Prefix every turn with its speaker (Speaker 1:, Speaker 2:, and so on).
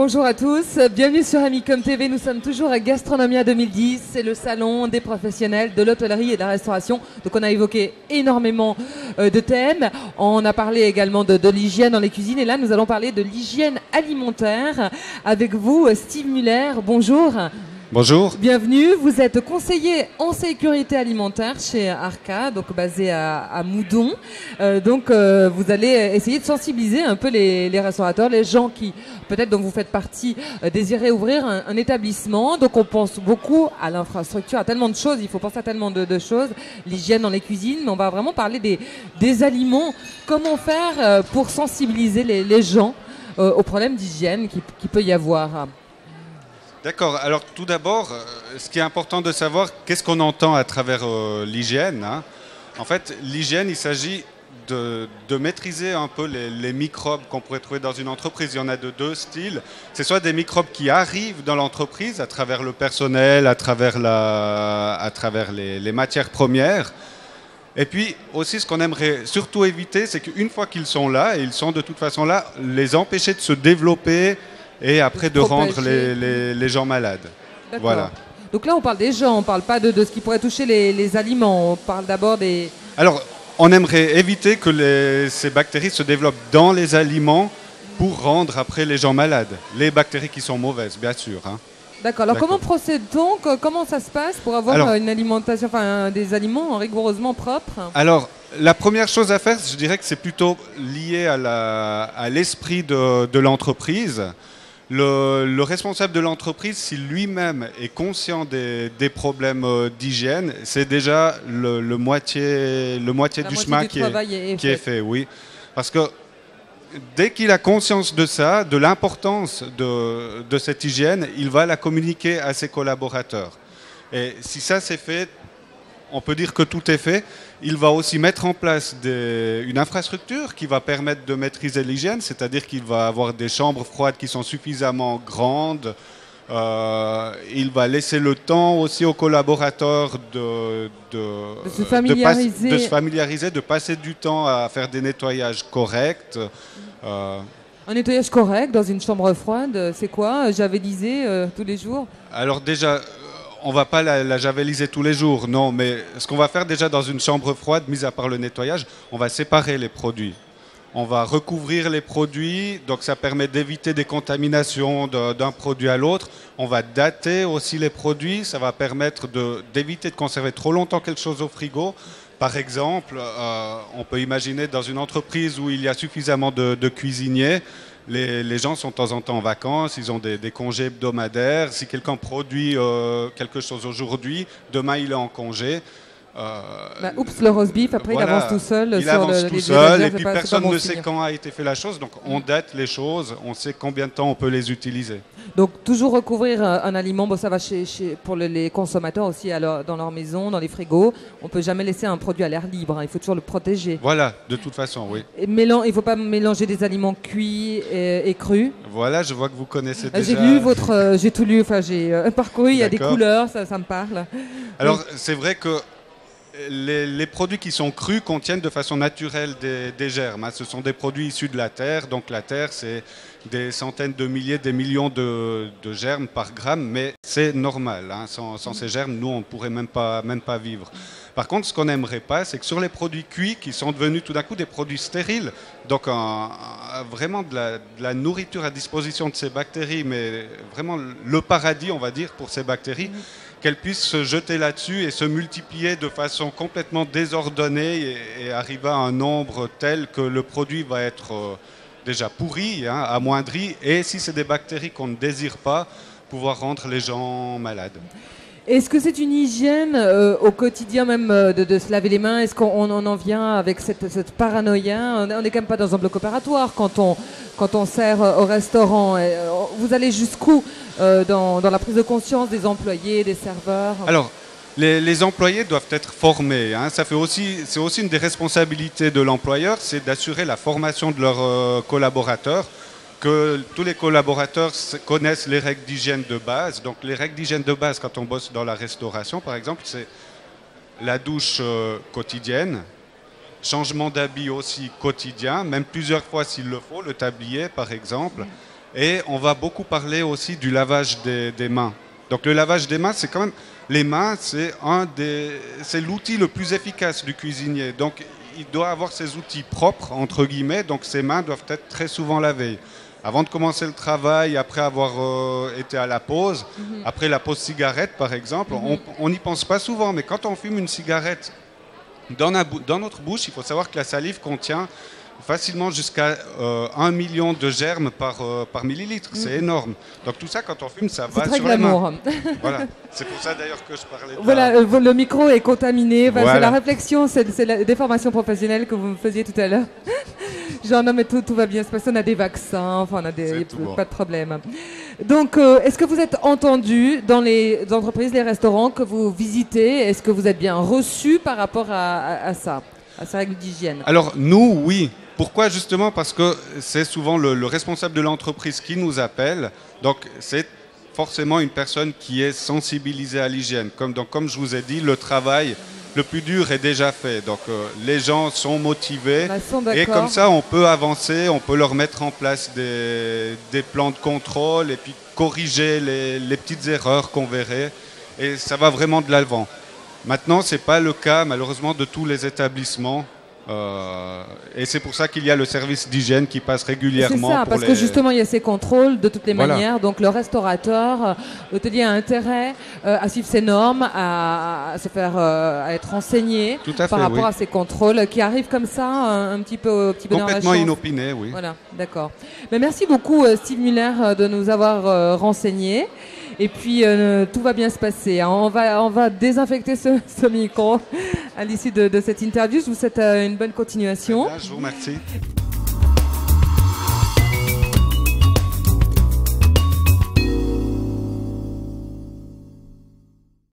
Speaker 1: Bonjour à tous, bienvenue sur Amicom TV. Nous sommes toujours à Gastronomia 2010, c'est le salon des professionnels de l'hôtellerie et de la restauration. Donc on a évoqué énormément de thèmes. On a parlé également de l'hygiène dans les cuisines et là nous allons parler de l'hygiène alimentaire avec vous, Steve Muller. Bonjour.
Speaker 2: Bonjour.
Speaker 1: Bienvenue, vous êtes conseiller en sécurité alimentaire chez Arca, donc basé à Moudon. Vous allez essayer de sensibiliser un peu les restaurateurs, les gens qui, peut-être dont vous faites partie, désiraient ouvrir un établissement. Donc on pense beaucoup à l'infrastructure, à tellement de choses, il faut penser à tellement de choses, l'hygiène dans les cuisines, mais on va vraiment parler des aliments. Comment faire pour sensibiliser les gens aux problèmes d'hygiène qu'il peut y avoir?
Speaker 2: D'accord. Alors tout d'abord, ce qui est important de savoir, qu'est-ce qu'on entend à travers l'hygiène, hein. En fait, l'hygiène, il s'agit de maîtriser un peu les microbes qu'on pourrait trouver dans une entreprise. Il y en a de deux styles. C'est soit des microbes qui arrivent dans l'entreprise à travers le personnel, à travers les matières premières. Et puis aussi, ce qu'on aimerait surtout éviter, c'est qu'une fois qu'ils sont là, et ils sont de toute façon là, les empêcher de se développer et après de rendre les gens malades. Voilà.
Speaker 1: Donc là, on parle des gens, on ne parle pas de ce qui pourrait toucher les aliments. On parle d'abord des...
Speaker 2: Alors, on aimerait éviter que ces bactéries se développent dans les aliments pour rendre après les gens malades. Les bactéries qui sont mauvaises, bien sûr, hein.
Speaker 1: D'accord. Alors, comment procède-t-on? Comment ça se passe pour avoir une alimentation, des aliments rigoureusement propres?
Speaker 2: Alors, la première chose à faire, je dirais que c'est plutôt lié à l'esprit de l'entreprise. Le responsable de l'entreprise, s'il lui-même est conscient des problèmes d'hygiène, c'est déjà le moitié du chemin qui est fait, oui. Parce que dès qu'il a conscience de ça, de l'importance de cette hygiène, il va la communiquer à ses collaborateurs. Et si ça c'est fait, on peut dire que tout est fait. Il va aussi mettre en place une infrastructure qui va permettre de maîtriser l'hygiène, c'est-à-dire qu'il va avoir des chambres froides qui sont suffisamment grandes. Il va laisser le temps aussi aux collaborateurs de se familiariser, de passer du temps à faire des nettoyages corrects.
Speaker 1: Un nettoyage correct dans une chambre froide, c'est quoi? Javeliser tous les jours?
Speaker 2: Alors déjà... On ne va pas la javeliser tous les jours, non, mais ce qu'on va faire déjà dans une chambre froide, mis à part le nettoyage, on va séparer les produits. On va recouvrir les produits, donc ça permet d'éviter des contaminations d'un produit à l'autre. On va dater aussi les produits, ça va permettre d'éviter de conserver trop longtemps quelque chose au frigo. Par exemple, on peut imaginer dans une entreprise où il y a suffisamment de cuisiniers, les gens sont de temps en temps en vacances, ils ont des congés hebdomadaires. Si quelqu'un produit quelque chose aujourd'hui, demain il est en congé.
Speaker 1: Le roast beef, après
Speaker 2: voilà,
Speaker 1: il avance tout seul.
Speaker 2: Il avance tout seul et puis personne ne sait quand a été fait la chose. Donc on date les choses, on sait combien de temps on peut les utiliser.
Speaker 1: Donc toujours recouvrir un aliment, bon, ça va pour les consommateurs aussi dans leur maison, dans les frigos. On ne peut jamais laisser un produit à l'air libre, hein, il faut toujours le protéger.
Speaker 2: Voilà, de toute façon, oui.
Speaker 1: Il ne faut pas mélanger des aliments cuits et crus.
Speaker 2: Voilà, je vois que vous connaissez déjà.
Speaker 1: J'ai tout lu, j'ai parcouru, il y a des couleurs, ça me parle.
Speaker 2: Alors c'est vrai que les produits qui sont crus contiennent de façon naturelle des germes, hein. Ce sont des produits issus de la terre. Donc la terre, c'est des centaines de milliers, des millions de germes par gramme, mais c'est normal, hein. Sans ces germes, nous, on ne pourrait même pas vivre. Par contre, ce qu'on n'aimerait pas, c'est que sur les produits cuits, qui sont devenus tout d'un coup des produits stériles, donc vraiment de la nourriture à disposition de ces bactéries, mais vraiment le paradis, on va dire, pour ces bactéries, qu'elles puissent se jeter là-dessus et se multiplier de façon complètement désordonnée et arriver à un nombre tel que le produit va être déjà pourri, hein, amoindri, et si c'est des bactéries qu'on ne désire pas, pouvoir rendre les gens malades.
Speaker 1: Est-ce que c'est une hygiène au quotidien même de se laver les mains? Est-ce qu'on en vient avec cette paranoïa? On n'est quand même pas dans un bloc opératoire quand on sert au restaurant. Vous allez jusqu'où dans la prise de conscience des employés, des serveurs?
Speaker 2: Alors, les employés doivent être formés, hein. C'est aussi une des responsabilités de l'employeur, c'est d'assurer la formation de leurs collaborateurs, que tous les collaborateurs connaissent les règles d'hygiène de base. Donc les règles d'hygiène de base quand on bosse dans la restauration, par exemple, c'est la douche quotidienne, changement d'habit aussi quotidien, même plusieurs fois s'il le faut, le tablier par exemple, Et on va beaucoup parler aussi du lavage des mains. Donc le lavage des mains, c'est quand même... Les mains, c'est l'outil le plus efficace du cuisinier. Donc il doit avoir ses outils propres, entre guillemets, donc ses mains doivent être très souvent lavées. Avant de commencer le travail, après avoir été à la pause, après la pause cigarette par exemple, on n'y pense pas souvent, mais quand on fume une cigarette dans notre bouche, il faut savoir que la salive contient facilement jusqu'à 1 million de germes par millilitre. C'est énorme. Donc tout ça, quand on fume, ça va sur les mains. Voilà. C'est pour ça d'ailleurs que je parlais de
Speaker 1: voilà, le micro est contaminé.
Speaker 2: Voilà.
Speaker 1: C'est la réflexion, c'est la déformation professionnelle que vous me faisiez tout à l'heure. Genre, non mais tout va bien se passer, on a des vaccins, enfin on a pas de problème. Donc, est-ce que vous êtes entendu dans les entreprises, les restaurants que vous visitez? Est-ce que vous êtes bien reçu par rapport à ça, à ces règles d'hygiène?
Speaker 2: Alors nous, oui. Pourquoi justement? Parce que c'est souvent le responsable de l'entreprise qui nous appelle. Donc c'est forcément une personne qui est sensibilisée à l'hygiène. Comme je vous ai dit, le travail le plus dur est déjà fait. Donc les gens sont motivés et comme ça on peut avancer, on peut leur mettre en place des plans de contrôle et puis corriger les petites erreurs qu'on verrait. Et ça va vraiment de l'avant. Maintenant, ce n'est pas le cas malheureusement de tous les établissements. Et c'est pour ça qu'il y a le service d'hygiène qui passe régulièrement.
Speaker 1: C'est ça, parce que justement il y a ces contrôles de toutes les manières. Donc le restaurateur, l'hôtelier a intérêt à suivre ces normes, à se faire, à être renseigné par rapport à ces contrôles qui arrivent comme ça, un petit peu
Speaker 2: complètement inopinés, oui.
Speaker 1: Voilà, d'accord. Mais merci beaucoup Steve Muller de nous avoir renseignés. Et puis tout va bien se passer. On va désinfecter ce micro à l'issue de cette interview. Je vous souhaite une bonne continuation.
Speaker 2: Je vous remercie.